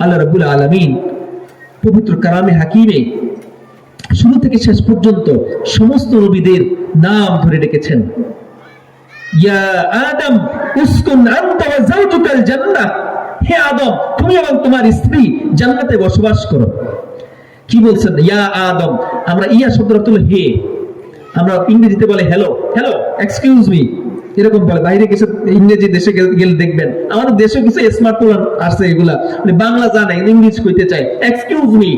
আল্লাহ রাব্বুল আলামিন পবিত্র কালামে হাকিমে শুরু থেকে শেষ পর্যন্ত সমস্ত নবীদের নাম ধরে ডেকেছেন। ইয়া আদম উসকুন আনতা ওয়া যাওজুকাল জান্নাহ, হে আদম তুমি এবং তোমার স্ত্রী জান্নাতে বসবাস করো। কি বলছেন? ইয়া আদম, আমরা ইয়া শব্দের অর্থ হলো হে, আমরা ইংরেজিতে বলে হ্যালো, হ্যালো এক্সকিউজ মি এরকম বলে। বাইরে কিছু ইংরেজি দেশে গেলে দেখবেন, আমাদের দেশে কিছু স্মার্টফোন আসছে, এগুলা মানে বাংলা জানে ইংলিশ কইতে চায়, এক্সকিউজ মি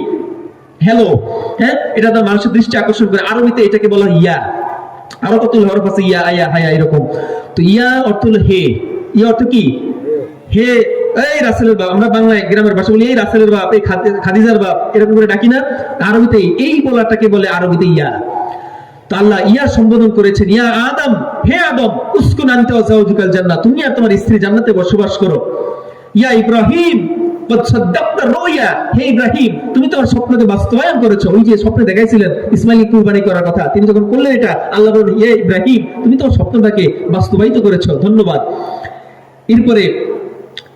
হ্যালো, হ্যাঁ এটা তো মানুষের দৃষ্টি আকর্ষণ করে। আরবিতে এটাকে বলা ইয়া, আরো কত হরফ আছে ইয়া আয়া হায়া এরকম। তো ইয়া অর্থ হলো হে, ইয়া অর্থ কি? হে, এই রাসেলের বাপ, আমরা বাংলায় গ্রামের ভাষা বলি এই রাসেলের বাপ, এই খাদিজার বাপ, এরকম করে ডাকি না? আরবিতে এই বলাটাকে বলে আরবিতে ইয়া। তো আল্লাহ ইয়া সম্বোধন করেছেন, ইয়া আদম, হে আদম উসকুন আনতা ওয়া যাওজুকাল জান্নাহ, তুমি আর তোমার স্ত্রী জান্নাতে বসবাস করো। ইয়া ইব্রাহিম কদ সাদ্দাকতা রুয়া, হে ইব্রাহিম তুমি তোমার স্বপ্নকে বাস্তবায়ন করেছো। ওই যে স্বপ্নে দেখাইছিলেন ইসমাইল কুরবানি করার কথা, তিনি যখন করলেন এটা, আল্লাহ বলেন ইয়া ইব্রাহিম তুমি তোমার স্বপ্নটাকে বাস্তবায়িত করেছো, ধন্যবাদ। এরপরে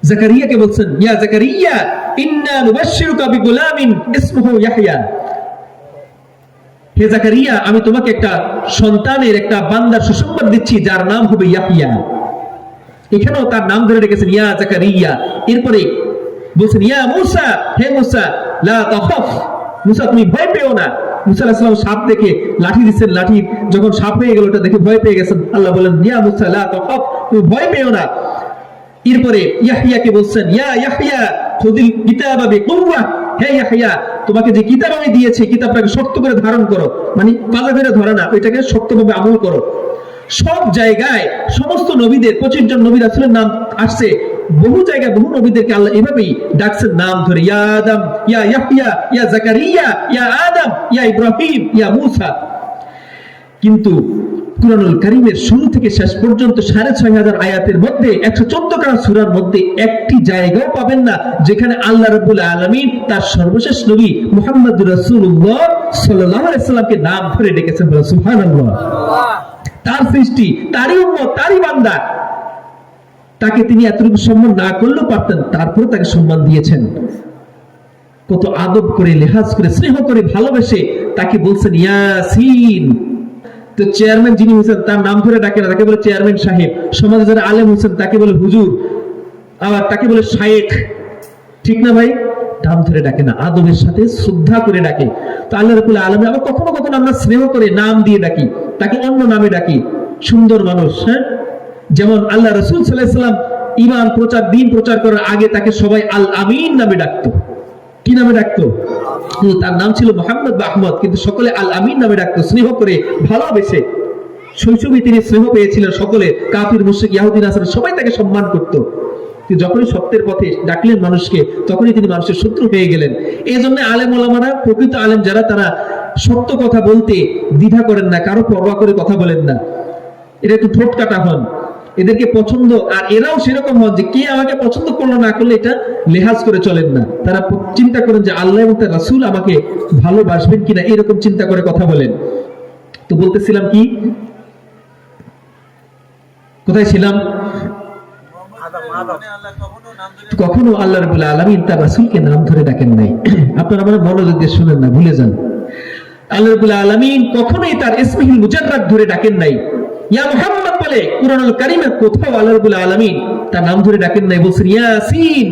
জাকারিয়াকে বলছেন, ইয়া জাকারিয়া ইন্না নুবাশশিরুকা বিগুলামিন ইসমুহু ইয়াহইয়া, হে জাকারিয়া আমি তোমাকে একটা সন্তানের, একটা বান্দার সুসংবাদ দিচ্ছি যার নাম হবে ইয়াহইয়া। এখানেও তার নাম ধরে রেখেছেন ইয়া জাকারিয়া। এরপরে বলছেন ইয়া মূসা, হে মূসা লা তাখাফ, মূসা তুমি ভয় পেও না। মূসা আলাইহিস সালাম সাপ দেখে লাঠি দিচ্ছেন, লাঠি যখন সাপ হয়ে গেল ওটা দেখে ভয় পেয়ে গেছেন, আল্লাহ বলেন ইয়া মূসা লা তাখাফ, তুমি ভয় পেও না। এরপরে ইয়াহইয়াকে বলছেন ইয়া ইয়াহইয়া খুযিল কিতাবা বিকুওয়া, হে ইয়াহইয়া তোমাকে যে কিতাব আমি দিয়েছি কিতাবটাকে শক্ত করে ধারণ করো, মানে পাজা করে ধরে না, ওইটাকে শক্তভাবে আমল করো। সব জায়গায় সমস্ত নবীদের 25 জন নবী রাসূলের নাম আসছে, বহু জায়গায় বহু নবীদেরকে আল্লাহ এভাবেই ডাকছেন নাম ধরে, ইয়া আদম, ইয়া ইয়াহইয়া, ইয়া জাকারিয়া, ইয়া আদম, ইয়া ইব্রাহিম, ইয়া মূসা। কিন্তু কুরআনুল কারীমের শুরু থেকে শেষ পর্যন্ত 6500 আয়াতের মধ্যে 114 খানা সূরার মধ্যে একটি জায়গাও পাবেন না যেখানে আল্লাহ রাব্বুল আলামিন তার সর্বশেষ নবী মুহাম্মদুর রাসূলুল্লাহ সাল্লাল্লাহু আলাইহি সাল্লামকে নাম ধরে ডেকেছেন। বলে সুবহানাল্লাহ। তার সৃষ্টি, তারই উম্মত, তারই বান্দা, তাকে তিনি এতটুকু সম্মান না করলেও পারতেন, তারপরে তাকে সম্মান দিয়েছেন। কত আদব করে, লিহাজ করে, স্নেহ করে, ভালোবেসে তাকে বলছেন ইয়াসিন। তো চেয়ারম্যান যিনি হয়েছেন তার নাম ধরে ডাকে না, তাকে বলে চেয়ারম্যান সাহেব। সমাজে যারা আলেম হয়েছেন তাকে বলে হুজুর, আবার তাকে বলে শায়েখ, ঠিক না ভাই? নাম ধরে ডাকে না, আদবের সাথে শ্রদ্ধা করে ডাকে। তো আল্লাহ রাব্বুল আলামিন আবার কখনো কখনো আমরা স্নেহ করে নাম দিয়ে ডাকি, তাকে অন্য নামে ডাকি। সুন্দর মানুষ, হ্যাঁ, যেমন আল্লাহ রাসূল সাল্লাল্লাহু আলাইহি ওয়াসাল্লাম ঈমান প্রচার, দিন প্রচার করার আগে তাকে সবাই আল আমিন নামে ডাকতো। কি নামে ডাকতো? তার নাম ছিল মুহাম্মদ বা আহমদ, কিন্তু সকলে আল আমিন নামে ডাকতো, স্নেহ করে, ভালোবেসে। শৈশবে তিনি স্নেহ পেয়েছিলেন সকলে, কাফির, মুশরিক, ইহুদি, নাসারা সবাই তাকে সম্মান করত। কিন্তু যখনই সত্যের পথে ডাকলেন মানুষকে, তখনই তিনি মানুষের শত্রু হয়ে গেলেন। এই জন্য আলেম ওলামারা, প্রকৃত আলেম যারা, তারা সত্য কথা বলতে দ্বিধা করেন না, কারো পরোয়া করে কথা বলেন না। এটা একটু ঠোঁট কাটা হন, এদেরকে পছন্দ, আর এরাও সেরকম হন যে কে আমাকে পছন্দ করলো না করলে এটা লেহাজ করে চলেন না। তারা চিন্তা করেন যে আল্লাহ এবং তার রাসূল আমাকে ভালোবাসবেন কিনা, এরকম চিন্তা করে কথা বলেন। তো বলতেছিলাম কি, কোথায় ছিলাম? কখনো আল্লাহ রাব্বুল আলামিন তার রাসূলকে নাম ধরে ডাকেন নাই। আপনারা আমার মনোযোগ দিয়ে শুনেন না, ভুলে যান। আল্লাহ রাব্বুল আলামিন কখনোই তার ইসমিহিল মুজাররাদ ধরে ডাকেন নাই। ইয়া মুহাম্মদ বলে কুরআনুল কারীমের কোথাও আল্লাহ রাব্বুল আলামিন তার নাম ধরে ডাকেন নাই। বলছেন ইয়াসিন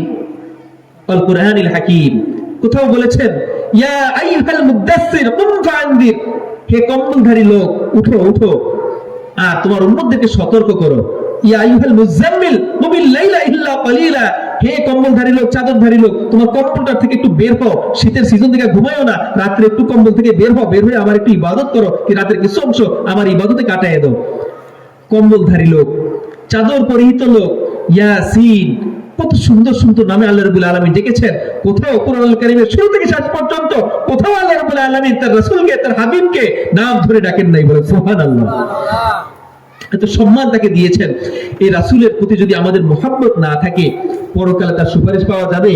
ওয়াল কুরআনিল হাকীম। কোথাও বলেছেন ইয়া আইয়ুহাল মুদাসসির কুম ফাআনদির, হে কম্বলধারী লোক উঠো উঠো আর তোমার উম্মতদেরকে সতর্ক করো। ইয়া আইয়ুহাল মুযাম্মিল কুমিল লাইলা ইল্লা কালিলা, হে কম্বলধারী লোক, চাদরধারী লোক, তোমার কম্বলটার থেকে একটু বের হও, শীতের সিজন থেকে ঘুমায়ও না, রাত্রে একটু কম্বল থেকে বের হও, বের হয়ে আমার একটু ইবাদত করো, কি রাতের কিছু অংশ আমার ইবাদতে কাটায় দাও। কম্বলধারী লোক, চাদর পরিহিত লোক, ইয়াসিন, কত সুন্দর সুন্দর নামে আল্লাহ রাব্বুল আলামিন ডেকেছেন। কোথাও কুরআনুল কারীমের শুরু থেকে শেষ পর্যন্ত কোথাও আল্লাহ রাব্বুল আলামিন তার রাসূলকে, তার হাবিবকে নাম ধরে ডাকেন নাই। বলে সুবহানাল্লাহ। এত সম্মান তাকে দিয়েছেন। এই রাসূলের প্রতি যদি আমাদের মুহাব্বত না থাকে, পরকালে তার সুপারিশ পাওয়া যাবে?